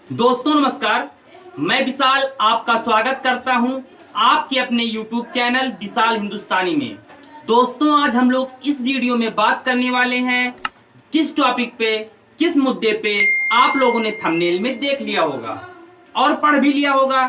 दोस्तों नमस्कार। मैं विशाल आपका स्वागत करता हूं आपके अपने YouTube चैनल विशाल हिंदुस्तानी में। दोस्तों आज हम लोग इस वीडियो में बात करने वाले हैं किस टॉपिक पे, किस मुद्दे पे आप लोगों ने थंबनेल में देख लिया होगा और पढ़ भी लिया होगा।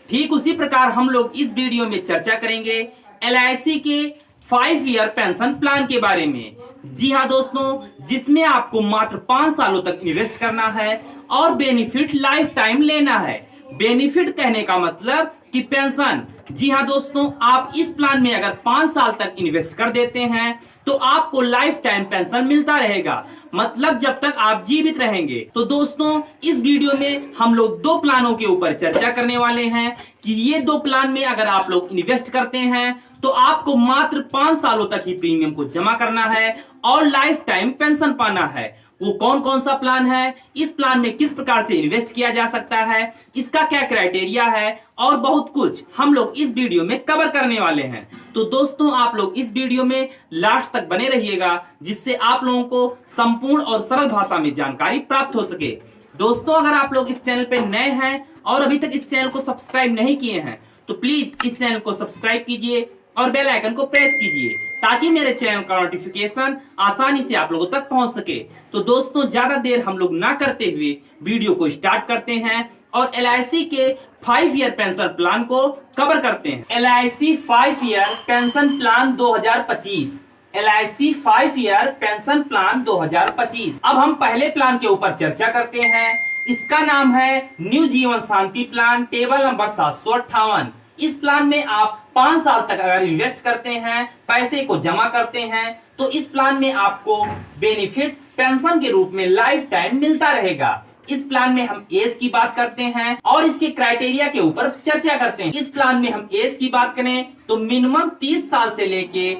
ठीक उसी प्रकार हम लोग इस वीडियो में चर्चा करेंगे LIC के 5 ईयर पेंशन प्लान के बारे में। जी हाँ दोस्तों, जिसमें आपको मात्र 5 सालों तक इन्वेस्ट करना है और बेनिफिट लाइफ टाइम लेना है। बेनिफिट कहने का मतलब कि पेंशन। जी हाँ दोस्तों, आप इस प्लान में अगर 5 साल तक इन्वेस्ट कर देते हैं तो आपको लाइफ टाइम पेंशन मिलता रहेगा, मतलब जब तक आप जीवित रहेंगे। तो दोस्तों इस वीडियो में हम लोग 2 प्लानों के ऊपर चर्चा करने वाले हैं कि ये 2 प्लान में अगर आप लोग इन्वेस्ट करते हैं तो आपको मात्र 5 सालों तक ही प्रीमियम को जमा करना है और लाइफ टाइम पेंशन पाना है। वो कौन कौन सा प्लान है, इस प्लान में किस प्रकार से इन्वेस्ट किया जा सकता है, इसका क्या क्राइटेरिया है और बहुत कुछ हम लोग इस वीडियो में कवर करने वाले हैं। तो दोस्तों आप लोग इस वीडियो में लास्ट तक बने रहिएगा, जिससे आप लोगों को संपूर्ण और सरल भाषा में जानकारी प्राप्त हो सके। दोस्तों अगर आप लोग इस चैनल पे नए हैं और अभी तक इस चैनल को सब्सक्राइब नहीं किए हैं तो प्लीज इस चैनल को सब्सक्राइब कीजिए और बेल आइकन को प्रेस कीजिए ताकि मेरे चैनल का नोटिफिकेशन आसानी से आप लोगों तक पहुंच सके। तो दोस्तों ज्यादा देर हम लोग ना करते हुए वीडियो को स्टार्ट करते हैं और LIC के 5 ईयर पेंशन प्लान को कवर करते हैं। LIC 5 year pension plan 2025। LIC 5 year pension plan 2025। अब हम पहले प्लान के ऊपर चर्चा करते हैं। इसका नाम है न्यू जीवन शांति प्लान, टेबल नंबर 758। इस प्लान में आप 5 साल तक अगर इन्वेस्ट करते हैं, पैसे को जमा करते हैं, तो इस प्लान में आपको बेनिफिट पेंशन के रूप में लाइफ टाइम मिलता रहेगा। इस प्लान में हम एज की बात करते हैं और इसके क्राइटेरिया के ऊपर चर्चा करते हैं। इस प्लान में हम एज की बात करें तो मिनिमम 30 साल से लेके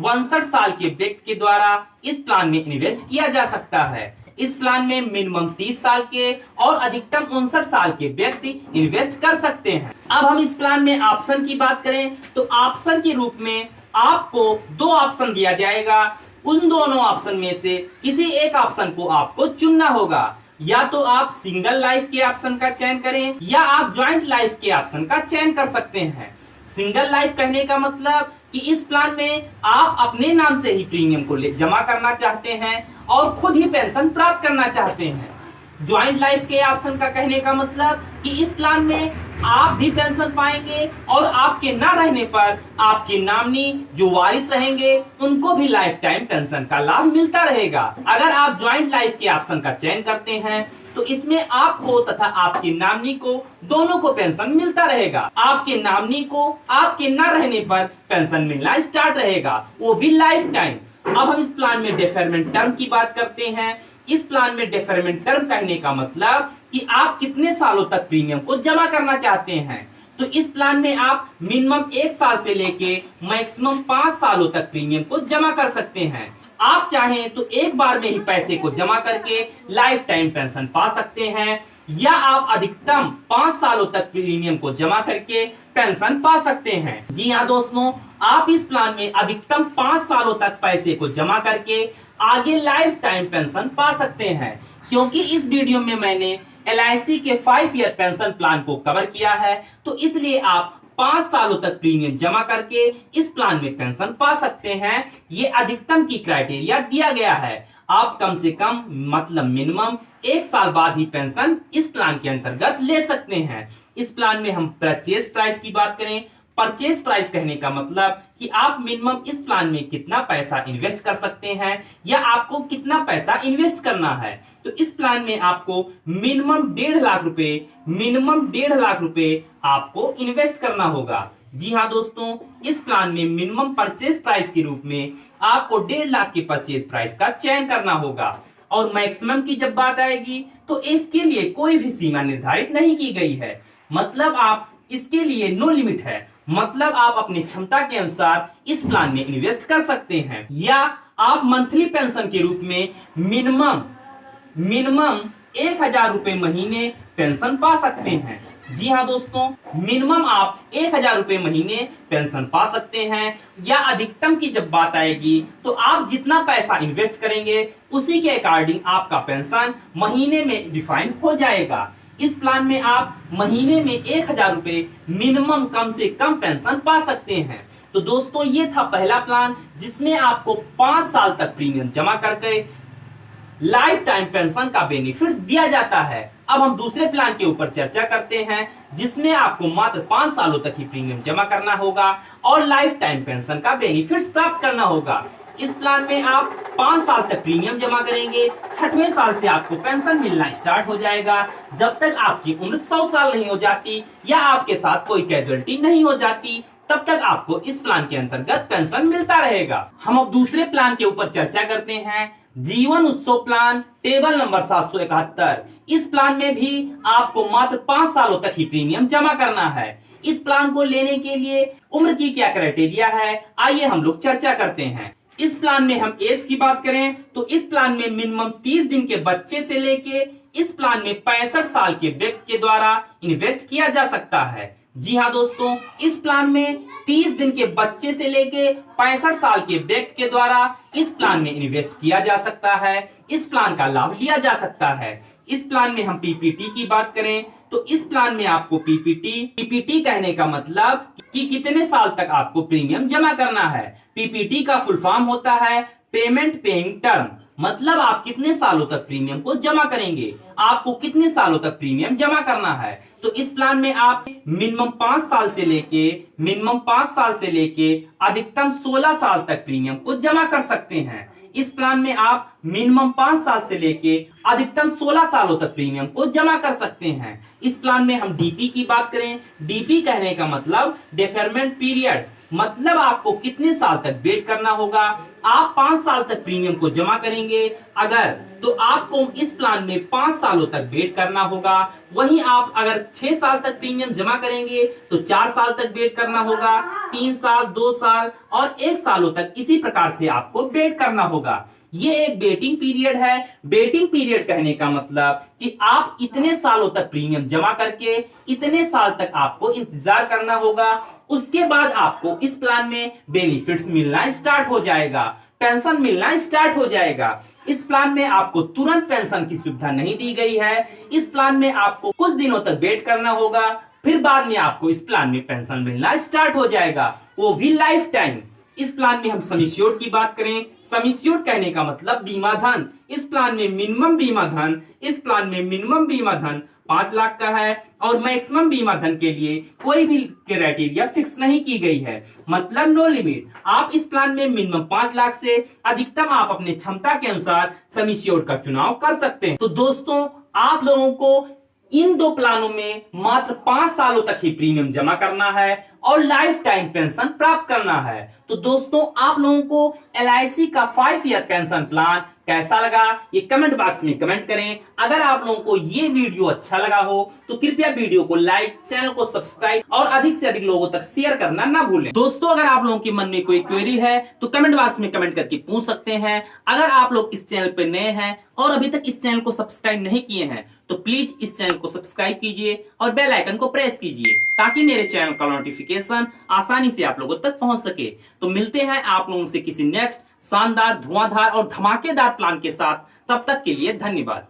62 साल के व्यक्ति के द्वारा इस प्लान में इन्वेस्ट किया जा सकता है। इस प्लान में मिनिमम 30 साल के और अधिकतम 59 साल के व्यक्ति इन्वेस्ट कर सकते हैं। अब हम इस प्लान में ऑप्शन की बात करें तो ऑप्शन के रूप में आपको 2 ऑप्शन दिया जाएगा। उन दोनों ऑप्शन में से किसी एक ऑप्शन को आपको चुनना होगा। या तो आप सिंगल लाइफ के ऑप्शन का चयन करें या आप ज्वाइंट लाइफ के ऑप्शन का चयन कर सकते हैं। सिंगल लाइफ कहने का मतलब कि इस प्लान में आप अपने नाम से ही प्रीमियम को जमा करना चाहते हैं और खुद ही पेंशन प्राप्त करना चाहते हैं। ज्वाइंट लाइफ के ऑप्शन का कहने का मतलब कि इस प्लान में आप भी पेंशन पाएंगे और आपके ना रहने पर आपके नामनी जो वारिस रहेंगे उनको भी लाइफ टाइम पेंशन का लाभ मिलता रहेगा। अगर आप ज्वाइंट लाइफ के ऑप्शन का चयन करते हैं तो इसमें आपको तथा आपके नामनी को दोनों को पेंशन मिलता रहेगा। आपके नामनी को आपके ना रहने पर पेंशन मिलना स्टार्ट रहेगा, वो भी लाइफ टाइम। अब हम इस प्लान में डेफरमेंट टर्म की बात करते हैं। इस प्लान में डेफरमेंट टर्म कहने का मतलब कि आप कितने सालों तक प्रीमियम को जमा करना चाहते हैं। तो इस प्लान में आप मिनिमम 1 साल से लेके मैक्सिमम 5 सालों तक प्रीमियम को जमा कर सकते हैं। आप चाहें तो एक बार में ही पैसे को जमा करके लाइफ टाइम पेंशन पा सकते हैं या आप अधिकतम 5 सालों तक प्रीमियम को जमा करके पेंशन पा सकते हैं। जी हाँ दोस्तों, आप इस प्लान में अधिकतम 5 सालों तक पैसे को जमा करके आगे लाइफ टाइम पेंशन पा सकते हैं। क्योंकि इस वीडियो में मैंने LIC के 5 ईयर पेंशन प्लान को कवर किया है तो इसलिए आप 5 सालों तक प्रीमियम जमा करके इस प्लान में पेंशन पा सकते हैं। ये अधिकतम की क्राइटेरिया दिया गया है। आप कम से कम मतलब मिनिमम 1 साल बाद ही पेंशन इस प्लान के अंतर्गत ले सकते हैं। इस प्लान में हम परचेज प्राइस की बात करें। परचेज प्राइस कहने का मतलब कि आप मिनिमम इस प्लान में कितना पैसा इन्वेस्ट कर सकते हैं या आपको कितना पैसा इन्वेस्ट करना है। तो इस प्लान में आपको मिनिमम 1.5 लाख रुपए आपको इन्वेस्ट करना होगा। जी हाँ दोस्तों, इस प्लान में मिनिमम परचेज प्राइस के रूप में आपको 1.5 लाख के परचेज प्राइस का चयन करना होगा। और मैक्सिमम की जब बात आएगी तो इसके लिए कोई भी सीमा निर्धारित नहीं की गई है, मतलब आप इसके लिए नो लिमिट है, मतलब आप अपनी क्षमता के अनुसार इस प्लान में इन्वेस्ट कर सकते हैं। या आप मंथली पेंशन के रूप में मिनिमम 1000 रुपए महीने पेंशन पा सकते हैं। जी हाँ दोस्तों, मिनिमम आप 1,000 रुपए महीने पेंशन पा सकते हैं, या अधिकतम की जब बात आएगी तो आप जितना पैसा इन्वेस्ट करेंगे उसी के अकॉर्डिंग आपका पेंशन महीने में डिफाइन हो जाएगा। इस प्लान में आप महीने में 1,000 रुपए मिनिमम कम से कम पेंशन पा सकते हैं। तो दोस्तों ये था पहला प्लान, जिसमें आपको 5 साल तक प्रीमियम जमा करके लाइफ टाइम पेंशन का बेनिफिट दिया जाता है। अब हम दूसरे प्लान के ऊपर चर्चा करते हैं, जिसमें आपको मात्र 5 सालों तक ही प्रीमियम जमा करना होगा और लाइफ टाइम पेंशन का बेनिफिट प्राप्त करना होगा। इस प्लान में आप 5 साल तक प्रीमियम जमा करेंगे, 6वें साल से आपको पेंशन मिलना स्टार्ट हो जाएगा, जब तक आपकी उम्र 100 साल नहीं हो जाती या आपके साथ कोई कैजुअलिटी नहीं हो जाती, तब तक आपको इस प्लान के अंतर्गत पेंशन मिलता रहेगा। हम अब दूसरे प्लान के ऊपर चर्चा करते हैं, जीवन उत्सव प्लान टेबल नंबर 771। इस प्लान में भी आपको मात्र 5 सालों तक ही प्रीमियम जमा करना है। इस प्लान को लेने के लिए उम्र की क्या क्राइटेरिया है, आइए हम लोग चर्चा करते हैं। इस प्लान में हम एज की बात करें तो इस प्लान में मिनिमम 30 दिन के बच्चे से लेके इस प्लान में 65 साल के व्यक्ति के द्वारा इन्वेस्ट किया जा सकता है। जी हाँ दोस्तों, इस प्लान में 30 दिन के बच्चे से लेके 65 साल के व्यक्ति के द्वारा इस प्लान में इन्वेस्ट किया जा सकता है, इस प्लान का लाभ लिया जा सकता है। इस प्लान में हम पीपीटी की बात करें तो इस प्लान में आपको पीपीटी कहने का मतलब कि कितने साल तक आपको प्रीमियम जमा करना है। पीपीटी का फुल फॉर्म होता है पेमेंट पेइंग टर्म, मतलब आप कितने सालों तक प्रीमियम को जमा करेंगे, आपको कितने सालों तक प्रीमियम जमा करना है। तो इस प्लान में आप मिनिमम 5 साल से लेके अधिकतम 16 साल तक प्रीमियम को जमा कर सकते हैं। इस प्लान में आप मिनिमम 5 साल से लेके अधिकतम 16 सालों तक प्रीमियम को जमा कर सकते हैं। इस प्लान में हम डीपी की बात करें, डीपी कहने का मतलब डेफरमेंट पीरियड, मतलब आपको कितने साल तक वेट करना होगा। आप 5 साल तक प्रीमियम को जमा करेंगे अगर, तो आपको इस प्लान में 5 सालों तक वेट करना होगा। वहीं आप अगर 6 साल तक प्रीमियम जमा करेंगे तो 4 साल तक वेट करना होगा, 3 साल, 2 साल और 1 सालों तक इसी प्रकार से आपको वेट करना होगा। ये एक वेटिंग पीरियड है। वेटिंग पीरियड कहने का मतलब कि आप इतने सालों तक प्रीमियम जमा करके इतने साल तक आपको इंतजार करना होगा, उसके बाद आपको इस प्लान में बेनिफिट्स मिलना स्टार्ट हो जाएगा, पेंशन मिलना स्टार्ट हो जाएगा। इस प्लान में आपको तुरंत पेंशन की सुविधा नहीं दी गई है। इस प्लान में आपको कुछ दिनों तक वेट करना होगा, फिर बाद में आपको इस प्लान में पेंशन मिलना स्टार्ट हो जाएगा, वो भी लाइफ टाइम। इस प्लान में हम सम एश्योर्ड की बात करें, सम एश्योर्ड कहने का मतलब बीमा धन। इस प्लान में मिनिमम बीमा धन 5 लाख का है और मैक्सिमम बीमा धन के लिए कोई भी क्राइटेरिया फिक्स नहीं की गई है, मतलब नो लिमिट। आप इस प्लान में मिनिमम 5 लाख से अधिकतम आप अपने क्षमता के अनुसार सम एश्योर्ड का चुनाव कर सकते हैं। तो दोस्तों, आप लोगों को इन 2 प्लानों में मात्र 5 सालों तक ही प्रीमियम जमा करना है और लाइफ टाइम पेंशन प्राप्त करना है। तो दोस्तों, आप लोगों को LIC का 5 ईयर पेंशन प्लान कैसा लगा ये कमेंट बॉक्स में कमेंट करें। अगर आप लोगों को ये वीडियो अच्छा लगा हो तो कृपया वीडियो को लाइक, चैनल को सब्सक्राइब और अधिक से अधिक लोगों तक शेयर करना ना भूलें। दोस्तों, अगर आप लोगों के मन में कोई क्वेरी है तो कमेंट बॉक्स में कमेंट करके पूछ सकते हैं। अगर आप लोग इस चैनल पर नए हैं और अभी तक इस चैनल को सब्सक्राइब नहीं किए हैं तो प्लीज इस चैनल को सब्सक्राइब कीजिए और बेल आइकन को प्रेस कीजिए, ताकि मेरे चैनल का नोटिफिकेशन आसानी से आप लोगों तक पहुंच सके। तो मिलते हैं आप लोगों से किसी नेक्स्ट शानदार, धुआंधार और धमाकेदार प्लान के साथ। तब तक के लिए धन्यवाद।